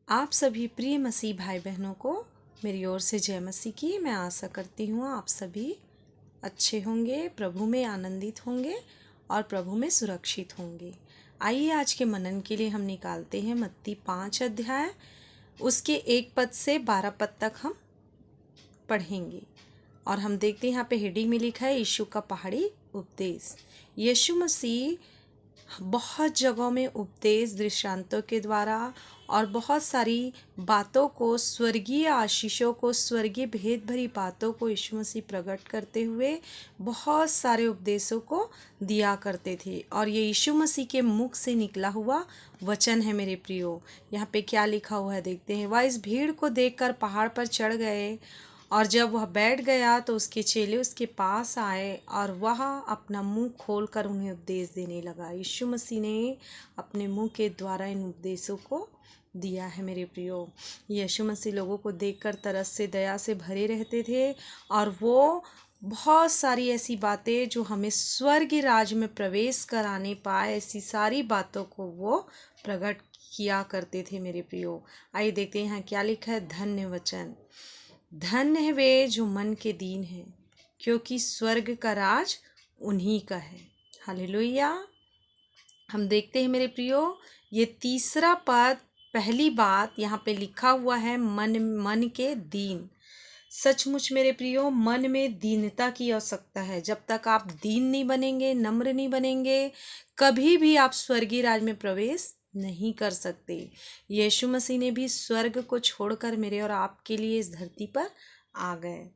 आप सभी प्रिय मसीह भाई बहनों को मेरी ओर से जय मसीह की। मैं आशा करती हूँ आप सभी अच्छे होंगे, प्रभु में आनंदित होंगे और प्रभु में सुरक्षित होंगे। आइए आज के मनन के लिए हम निकालते हैं मत्ती 5 अध्याय, उसके 1 पद से 12 पद तक हम पढ़ेंगे। और हम देखते हैं यहाँ पे हेडिंग में लिखा है यीशु का पहाड़ी उपदेश। यीशु मसीह बहुत जगहों में उपदेश दृष्टांतों के द्वारा और बहुत सारी बातों को, स्वर्गीय आशीषों को, स्वर्गीय भेद भरी बातों को यीशु मसीह प्रकट करते हुए बहुत सारे उपदेशों को दिया करते थे। और ये यीशु मसीह के मुख से निकला हुआ वचन है मेरे प्रियो। यहाँ पे क्या लिखा हुआ है देखते हैं। वह इस भीड़ को देखकर पहाड़ पर चढ़ गए और जब वह बैठ गया तो उसके चेले उसके पास आए और वह अपना मुंह खोलकर उन्हें उपदेश देने लगा। यीशु मसीह ने अपने मुंह के द्वारा इन उपदेशों को दिया है मेरे प्रियो। यीशु मसीह लोगों को देखकर तरस से, दया से भरे रहते थे और वो बहुत सारी ऐसी बातें जो हमें स्वर्ग राज्य में प्रवेश कराने पाए, ऐसी सारी बातों को वो प्रकट किया करते थे मेरे प्रियो। आइए देखते हैं यहाँ क्या लिखा है। धन्य वचन, धन्य है वे जो मन के दीन हैं, क्योंकि स्वर्ग का राज उन्हीं का है। हालेलुया। हम देखते हैं मेरे प्रियो, ये तीसरा पद, पहली बात यहाँ पे लिखा हुआ है मन के दीन। सचमुच मेरे प्रियो, मन में दीनता की आवश्यकता है। जब तक आप दीन नहीं बनेंगे, नम्र नहीं बनेंगे, कभी भी आप स्वर्गीय राज में प्रवेश नहीं कर सकते। यीशु मसीह ने भी स्वर्ग को छोड़कर मेरे और आपके लिए इस धरती पर आ गए।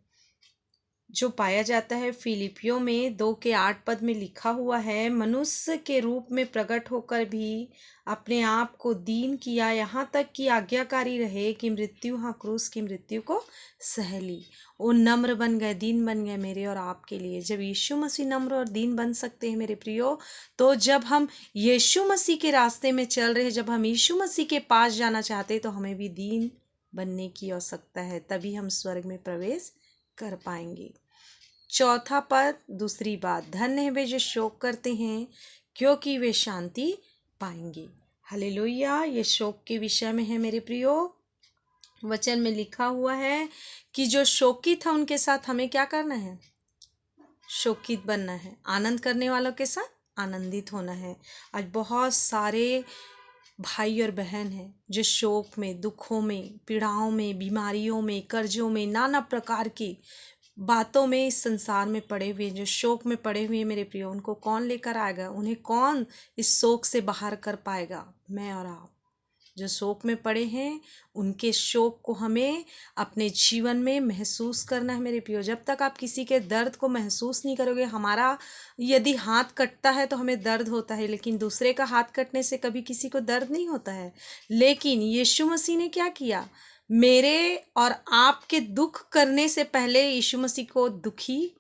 जो पाया जाता है फिलिपियों में 2 के 8 पद में लिखा हुआ है, मनुष्य के रूप में प्रकट होकर भी अपने आप को दीन किया, यहाँ तक कि आज्ञाकारी रहे कि मृत्यु, हाँ क्रूस की मृत्यु को सह ली। वो नम्र बन गए, दीन बन गए मेरे और आपके लिए। जब यीशु मसीह नम्र और दीन बन सकते हैं मेरे प्रियो, तो जब हम यीशु मसीह के रास्ते में चल रहे, जब हम यीशु मसीह के पास जाना चाहते, तो हमें भी दीन बनने की आवश्यकता है, तभी हम स्वर्ग में प्रवेश कर पाएंगे। चौथा पद, दूसरी बात, धन्य है वे जो शोक करते हैं, क्योंकि वे शांति पाएंगे। हालेलुया। ये शोक के विषय में है मेरे प्रियो। वचन में लिखा हुआ है कि जो शोकित है उनके साथ हमें क्या करना है? शोकित बनना है। आनंद करने वालों के साथ आनंदित होना है। आज बहुत सारे भाई और बहन हैं जो शोक में, दुखों में, पीड़ाओं में, बीमारियों में, कर्जों में, नाना प्रकार की बातों में इस संसार में पड़े हुए, जो शोक में पड़े हुए मेरे प्रियो, उनको कौन लेकर आएगा? उन्हें कौन इस शोक से बाहर कर पाएगा? मैं और आप। जो शोक में पड़े हैं, उनके शोक को हमें अपने जीवन में महसूस करना है मेरे प्रियो। जब तक आप किसी के दर्द को महसूस नहीं करोगे, हमारा यदि हाथ कटता है तो हमें दर्द होता है, लेकिन दूसरे का हाथ कटने से कभी किसी को दर्द नहीं होता है। लेकिन यीशु मसीह ने क्या किया? मेरे और आपके दुख करने से पहले यीशु मसीह को दुखी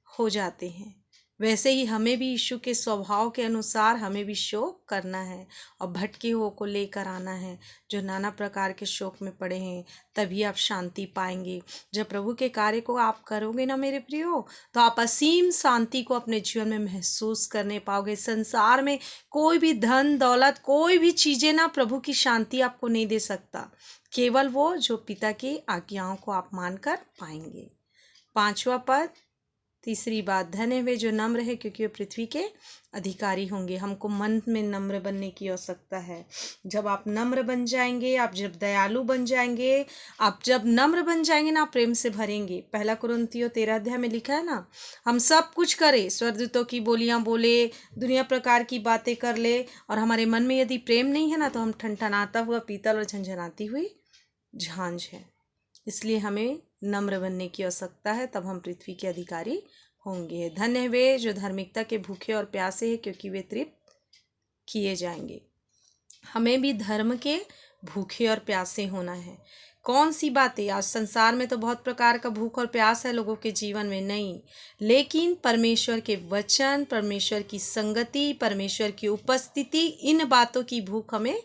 हो जाते हैं। वैसे ही हमें भी यीशु के स्वभाव के अनुसार हमें भी शोक करना है और भटके हुओं को लेकर आना है, जो नाना प्रकार के शोक में पड़े हैं। तभी आप शांति पाएंगे। जब प्रभु के कार्य को आप करोगे ना मेरे प्रियो, तो आप असीम शांति को अपने जीवन में महसूस करने पाओगे। संसार में कोई भी धन दौलत, कोई भी चीज़ें ना प्रभु की शांति आपको नहीं दे सकता। केवल वो जो पिता की आज्ञाओं को आप मानकर पाएंगे। 5वां पद, तीसरी बात, धन्य वे जो नम्र है, क्योंकि वे पृथ्वी के अधिकारी होंगे। हमको मन में नम्र बनने की आवश्यकता है। जब आप नम्र बन जाएंगे, आप जब दयालु बन जाएंगे, आप जब नम्र बन जाएंगे ना, प्रेम से भरेंगे। 1 कुरिन्थियों 13 अध्याय में लिखा है ना, हम सब कुछ करें, स्वर्गदूतों की बोलियां बोले, दुनिया प्रकार की बातें कर ले, और हमारे मन में यदि प्रेम नहीं है ना, तो हम ठनठनाता हुआ पीतल और झंझनाती हुई झांझ है। इसलिए हमें नम्र बनने की आवश्यकता है, तब हम पृथ्वी के अधिकारी होंगे। धन्य है वे जो धार्मिकता के भूखे और प्यासे हैं, क्योंकि वे तृप्त किए जाएंगे। हमें भी धर्म के भूखे और प्यासे होना है। कौन सी बातें? आज संसार में तो बहुत प्रकार का भूख और प्यास है लोगों के जीवन में, नहीं, लेकिन परमेश्वर के वचन, परमेश्वर की संगति, परमेश्वर की उपस्थिति, इन बातों की भूख हमें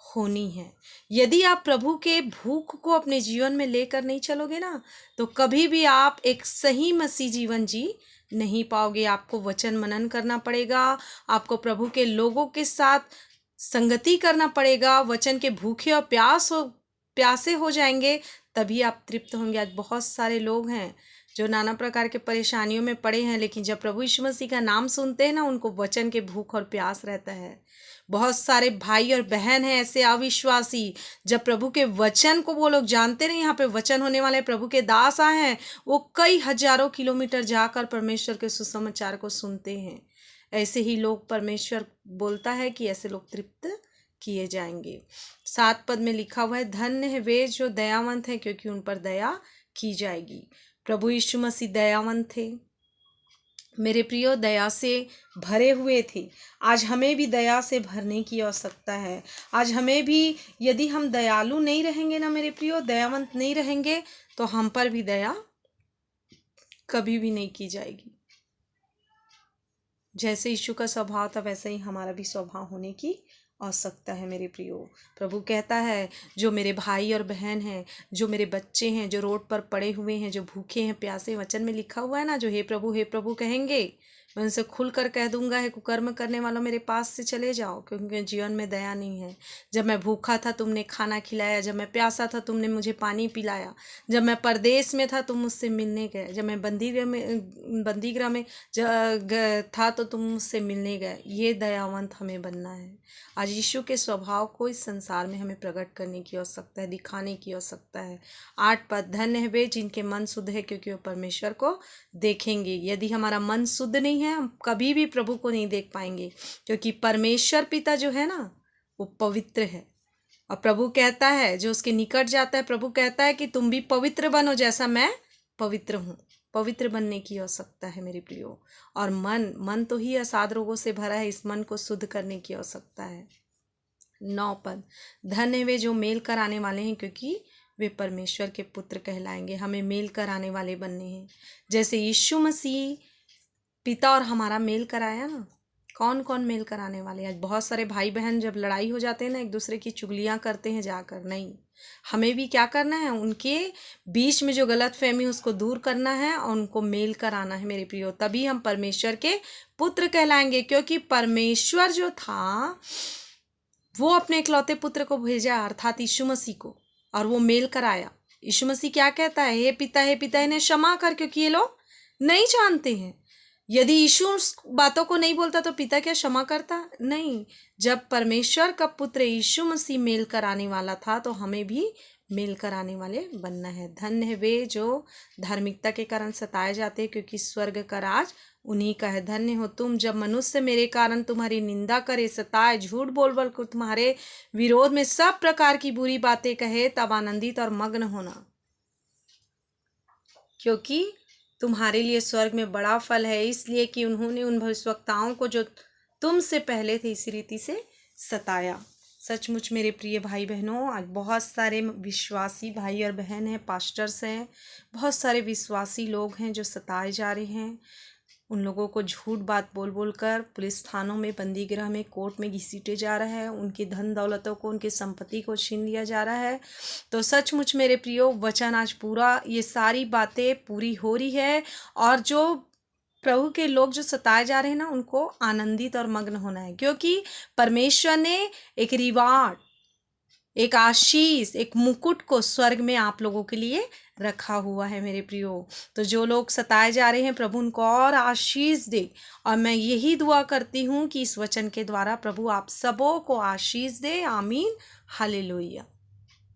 होनी है। यदि आप प्रभु के भूख को अपने जीवन में लेकर नहीं चलोगे ना, तो कभी भी आप एक सही मसीह जीवन जी नहीं पाओगे। आपको वचन मनन करना पड़ेगा। आपको प्रभु के लोगों के साथ संगति करना पड़ेगा, वचन के भूखे और प्यासे हो जाएंगे, तभी आप तृप्त होंगे। आज बहुत सारे लोग हैं जो नाना प्रकार के परेशानियों में पड़े हैं, लेकिन जब प्रभु यीशु मसीह का नाम सुनते हैं ना, उनको वचन के भूख और प्यास रहता है। बहुत सारे भाई और बहन हैं ऐसे अविश्वासी, जब प्रभु के वचन को वो लोग जानते नहीं, यहाँ पे वचन होने वाले प्रभु के दास आए हैं, वो कई हजारों किलोमीटर जाकर परमेश्वर के सुसमाचार को सुनते हैं। ऐसे ही लोग परमेश्वर बोलता है कि ऐसे लोग तृप्त किए जाएंगे। 7 पद में लिखा हुआ है, धन्य है वे जो दयावंत हैं, क्योंकि उन पर दया की जाएगी। प्रभु यीशु मसीह दयावंत थे मेरे प्रियो, दया से भरे हुए थे। आज हमें भी दया से भरने की आवश्यकता है। आज हमें भी, यदि हम दयालु नहीं रहेंगे ना मेरे प्रियो, दयावंत नहीं रहेंगे, तो हम पर भी दया कभी भी नहीं की जाएगी। जैसे यीशु का स्वभाव था, वैसे ही हमारा भी स्वभाव होने की आवश्यकता है मेरे प्रियो। प्रभु कहता है, जो मेरे भाई और बहन हैं, जो मेरे बच्चे हैं, जो रोड पर पड़े हुए हैं, जो भूखे हैं प्यासे, वचन में लिखा हुआ है ना, जो हे प्रभु कहेंगे, मैं उनसे खुलकर कह दूंगा, है कुकर्म करने वालों मेरे पास से चले जाओ, क्योंकि जीवन में दया नहीं है। जब मैं भूखा था तुमने खाना खिलाया, जब मैं प्यासा था तुमने मुझे पानी पिलाया, जब मैं परदेश में था तुम मुझसे मिलने गए, जब मैं बंदीगृह में था तो तुम मुझसे मिलने गए। ये दयावंत हमें बनना है। आज यीशु के स्वभाव को इस संसार में हमें प्रकट करने की आवश्यकता है, दिखाने की आवश्यकता है। 8 पद, धन्य है वे जिनके मन शुद्ध है, क्योंकि वो परमेश्वर को देखेंगे। यदि हमारा मन शुद्ध नहीं है, हम कभी भी प्रभु को नहीं देख पाएंगे, क्योंकि परमेश्वर पिता जो है ना, वो पवित्र है। और प्रभु कहता है, जो उसके निकट जाता है, प्रभु कहता है कि तुम भी पवित्र बनो जैसा मैं पवित्र हूँ। पवित्र बनने की आवश्यकता है मेरे प्रियो। और मन तो ही असाध रोगों से भरा है, इस मन को शुद्ध करने की आवश्यकता है। 9 पद, धन्य वे जो मेल कराने वाले हैं, क्योंकि वे परमेश्वर के पुत्र कहलाएंगे। हमें मेल कराने वाले बनने हैं, जैसे यीशु मसीह पिता और हमारा मेल कराया ना। कौन कौन मेल कराने वाले? आज बहुत सारे भाई बहन जब लड़ाई हो जाते हैं ना, एक दूसरे की चुगलियां करते हैं जाकर। नहीं, हमें भी क्या करना है, उनके बीच में जो गलत फहमी उसको दूर करना है और उनको मेल कराना है मेरे प्रियो। तभी हम परमेश्वर के पुत्र कहलाएंगे, क्योंकि परमेश्वर जो था वो अपने इकलौते पुत्र को भेजा, अर्थात यीशु मसीह को, और वो मेल कराया। यीशु मसीह क्या कहता है, हे पिता इन्हें क्षमा कर, क्योंकि ये लोग नहीं जानते हैं। यदि यीशु उस बातों को नहीं बोलता तो पिता क्या क्षमा करता? नहीं। जब परमेश्वर का पुत्र यीशु मसीह मेल कराने वाला था, तो हमें भी मेल कराने वाले बनना है। धन्य है वे जो धार्मिकता के कारण सताए जाते हैं, क्योंकि स्वर्ग का राज उन्हीं का है। धन्य हो तुम जब मनुष्य मेरे कारण तुम्हारी निंदा करे, सताए, झूठ बोल कर तुम्हारे विरोध में सब प्रकार की बुरी बातें कहे, तब आनंदित और मग्न होना, क्योंकि तुम्हारे लिए स्वर्ग में बड़ा फल है, इसलिए कि उन्होंने उन भविष्यवक्ताओं को जो तुमसे पहले थे इसी रीति से सताया। सचमुच मेरे प्रिय भाई बहनों, आज बहुत सारे विश्वासी भाई और बहन हैं, पास्टर्स हैं, बहुत सारे विश्वासी लोग हैं जो सताए जा रहे हैं। उन लोगों को झूठ बात बोल कर पुलिस थानों में, बंदी गृह में, कोर्ट में घसीटे जा रहा है। उनकी धन दौलतों को, उनकी संपत्ति को छीन लिया जा रहा है। तो सचमुच मेरे प्रियो, वचन आज पूरा, ये सारी बातें पूरी हो रही है। और जो प्रभु के लोग जो सताए जा रहे हैं ना, उनको आनंदित और मग्न होना है, क्योंकि परमेश्वर ने एक रिवार्ड, एक आशीष, एक मुकुट को स्वर्ग में आप लोगों के लिए रखा हुआ है मेरे प्रियो। तो जो लोग सताए जा रहे हैं, प्रभु उनको और आशीष दे। और मैं यही दुआ करती हूँ कि इस वचन के द्वारा प्रभु आप सबों को आशीष दे। आमीन, हालेलुया।